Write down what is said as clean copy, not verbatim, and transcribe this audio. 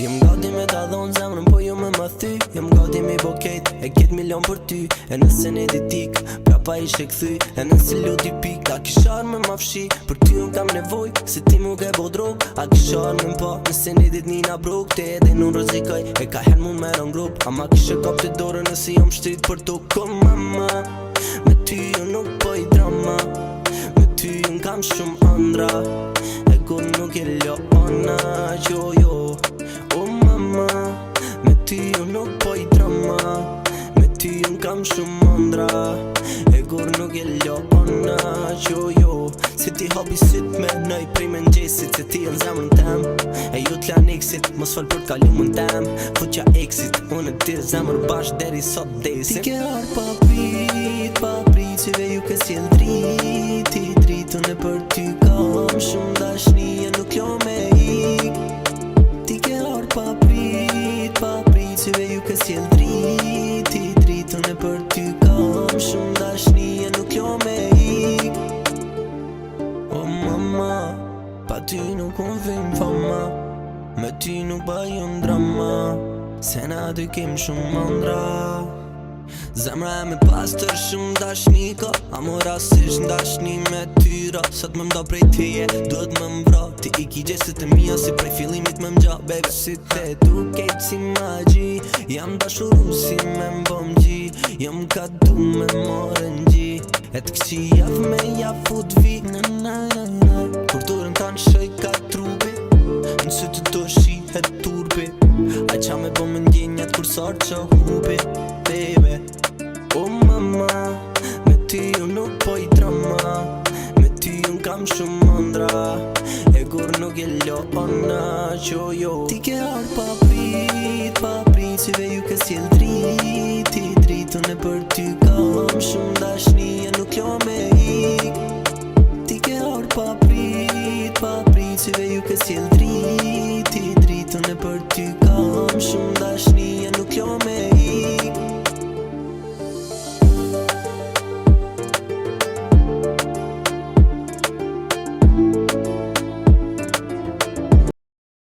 Jem gati me ta dhonë zemrën, po ju me më thy. Jem gati me bo kejt, e kjet milion për ty. E nëse ne ditik, prapa ishe këthy. E nëse luti pik, a kishar me ma fshi. Për ty unë kam nevoj, se ti mu ke bo drog. A kishar me mpa, nëse ne dit nina brok. Te edhe nun rëzikaj, e ka her mu me rën grup. Ama kishe kap të dore nëse jom shtrit për to. Ko mama, me ty ju nuk po i drama. Me ty unë kam shumë andra. E kur nuk e lo ona, jo jo. O mama, me ty ju nuk po i drama. Me ty unë kam shumë andra. E kur nuk e lo ona, jo jo. Se ti habi syt me nëj prej me ngjesit. Se ti e në zemrën tem, e ju t'la neksit. Mos fal për t'kallumën tem, futja exit. Unë e ti zemrë bash deri sot desin. Ti ke arë pa prit, qeve ju ke s'jel driti. Dritën e për ty kam shumë dashni, e nuk jo me ik. Ti ke arë pa prit, qeve ju ke s'jel driti. Dritën e për ty kam shumë dashni, e nuk jo me ik. O mama, pa ty nuk unë vim fama. Me ty nuk bajon drama, se na dy kem shumë mandra. Zemra e me pastër shumë dashni ka, a mo rasisht ndashni me tyra. Sot me mda prej teje, duhet me mbra. Ti i ki gjesit e mija si prej filimit me mgja. Baby, si te du kejt si magji. Jam dashuru si me mbom gji. Jam ka du me morën gji. E të kësi jaf me jaf fut vi. Kur durën kanë shëj ka trupi, nëse të do shihet turpi. A qa me bo me ndjenjat kur sarë që hupi. Baby, o mama, me ty ju nuk po i drama. Me ty ju kam shumë mandra. E kur nuk e lo ona, jo jo. Ti ke arë pa prit, qeve ju ke s'jel driti. Dritën e për ty kam shumë dashni, e nuk jo me ik. Ti ke arë pa prit, qeve ju ke s'jel driti. Dritën e për ty kam shumë dashni, e nuk jo me ik.